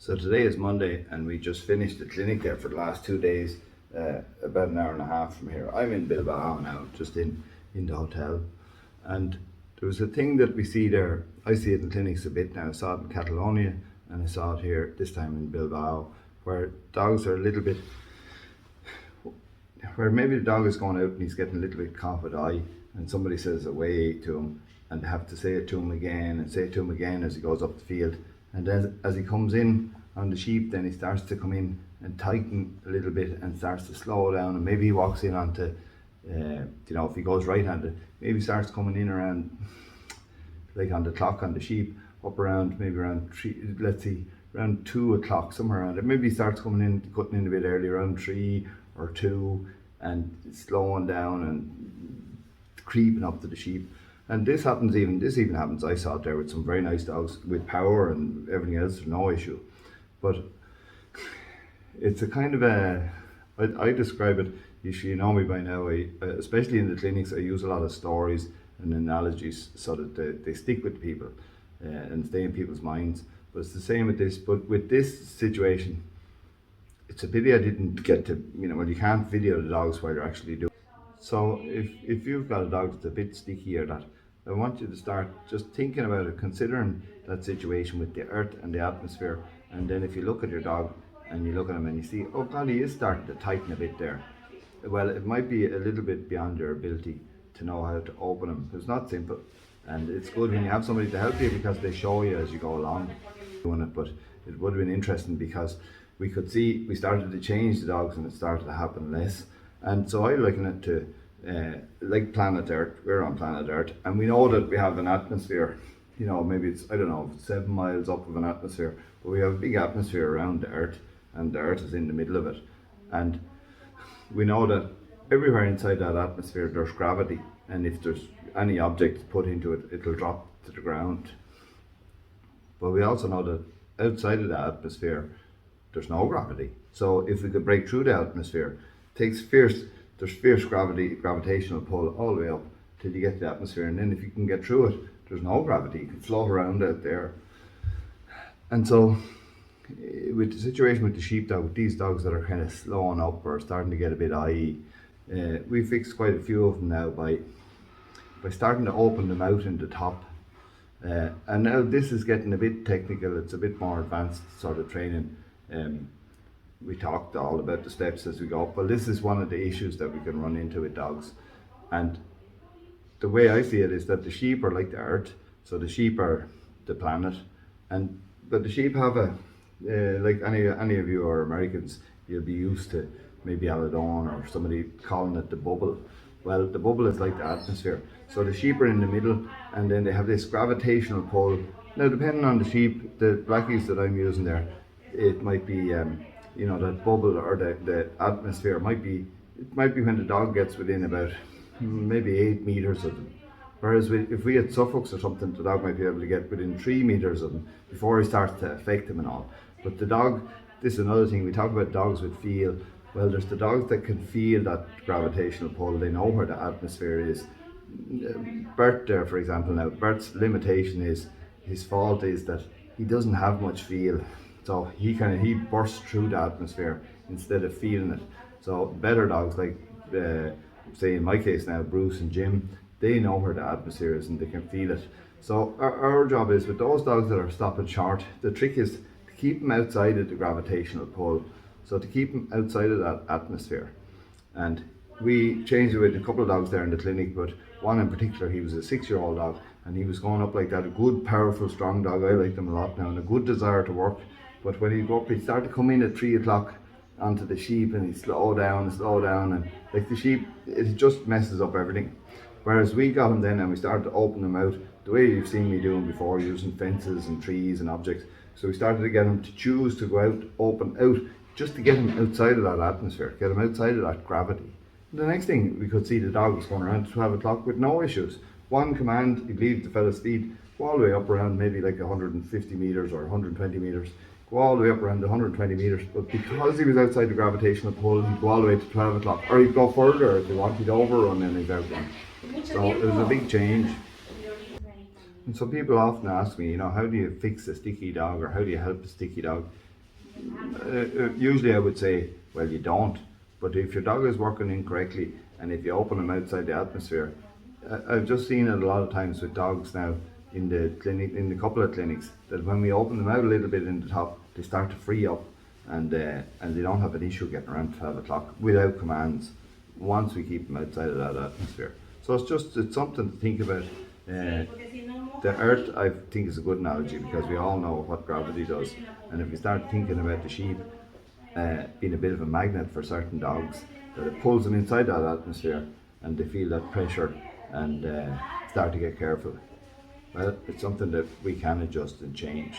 So today is Monday and we just finished the clinic there for the last 2 days, about an hour and a half from here. I'm in Bilbao now, just in the hotel. And there was a thing that we see there, I see it in clinics a bit now. I saw it in Catalonia and I saw it here this time in Bilbao, where dogs are a little bit, where maybe the dog is going out and he's getting a little bit caught with eye and somebody says away to him and they have to say it to him again and say it to him again as he goes up the field. And then as he comes in on the sheep, then he starts to come in and tighten a little bit and starts to slow down, and maybe he walks in onto, if he goes right-handed, maybe starts coming in around, like on the clock on the sheep, up around, maybe around 3, let's see, around 2 o'clock, somewhere around it. Maybe he starts coming in, cutting in a bit early, around 3 or 2, and slowing down and creeping up to the sheep. And this even happens, I saw it there with some very nice dogs with power and everything else, no issue. But it's a kind of I describe it, you know me by now, especially in the clinics, I use a lot of stories and analogies so that they stick with people and stay in people's minds. But it's the same with this, but with this situation, it's a pity I didn't get to, well, you can't video the dogs while you're actually doing it. So if you've got a dog that's a bit sticky or that, I want you to start just thinking about it, considering that situation with the earth and the atmosphere. And then if you look at your dog and you look at him and you see, oh God, he is starting to tighten a bit there. Well, it might be a little bit beyond your ability to know how to open him. It's not simple. And it's good when you have somebody to help you because they show you as you go along doing it. But it would have been interesting because we started to change the dogs and it started to happen less. And so I liken it to like planet Earth. We're on planet Earth and we know that we have an atmosphere, maybe it's, 7 miles up of an atmosphere, but we have a big atmosphere around the Earth and the Earth is in the middle of it. And we know that everywhere inside that atmosphere there's gravity, and if there's any object put into it, it'll drop to the ground. But we also know that outside of the atmosphere there's no gravity. So if we could break through the atmosphere, there's fierce gravitational pull all the way up till you get to the atmosphere, and then if you can get through it, there's no gravity, you can float around out there. And so with the situation with the sheepdog, with these dogs that are kind of slowing up or starting to get a bit eye, we fixed quite a few of them now by starting to open them out in the top. And now this is getting a bit technical, it's a bit more advanced sort of training. We talked all about the steps as we go up. Well, this is one of the issues that we can run into with dogs. And the way I see it is that the sheep are like the earth, so the sheep are the planet, but the sheep have like any of you are Americans, you'll be used to maybe Aladon or somebody calling it the bubble. Well, the bubble is like the atmosphere. So the sheep are in the middle, and then they have this gravitational pull. Now, depending on the sheep, the blackies that I'm using there, it might be, that bubble or the atmosphere might be when the dog gets within about maybe 8 meters of them. Whereas if we had Suffolks or something, the dog might be able to get within 3 meters of them before he starts to affect him and all. But the dog, this is another thing, we talk about dogs with feel. Well, there's the dogs that can feel that gravitational pull, they know where the atmosphere is. Bert there, for example, now, Bert's limitation is, his fault is that he doesn't have much feel. So he bursts through the atmosphere instead of feeling it. So better dogs like, say in my case now, Bruce and Jim, they know where the atmosphere is and they can feel it. So our job is with those dogs that are stopping short, the trick is to keep them outside of the gravitational pull. So to keep them outside of that atmosphere. And we changed it with a couple of dogs there in the clinic, but one in particular, he was a 6-year-old dog and he was going up like that, a good, powerful, strong dog. I like them a lot now and a good desire to work. But when he'd go up, he'd start to come in at 3 o'clock onto the sheep and he'd slow down, and like the sheep, it just messes up everything. Whereas we got him then and we started to open him out the way you've seen me doing before, using fences and trees and objects. So we started to get him to choose to go out, open out, just to get him outside of that atmosphere, get him outside of that gravity. And the next thing we could see, the dog was going around 12 o'clock with no issues. One command, he'd leave the fella's feet, go all the way up around maybe like 150 meters or 120 meters, go all the way up around 120 meters, but because he was outside the gravitational pull, he'd go all the way to 12 o'clock, or he'd go further if he wanted, he'd overrun and he'd outrun. So it was a big change. And so people often ask me, how do you fix a sticky dog, or how do you help a sticky dog? Usually I would say, well, you don't. But if your dog is working incorrectly and if you open them outside the atmosphere, I've just seen it a lot of times with dogs now in the clinic, in the couple of clinics, that when we open them out a little bit in the top, they start to free up, and they don't have an issue getting around 12 o'clock without commands once we keep them outside of that atmosphere. So it's something to think about. The earth, I think, is a good analogy because we all know what gravity does, and if you start thinking about the sheep being a bit of a magnet for certain dogs, that it pulls them inside that atmosphere and they feel that pressure and start to get careful. Well, it's something that we can adjust and change.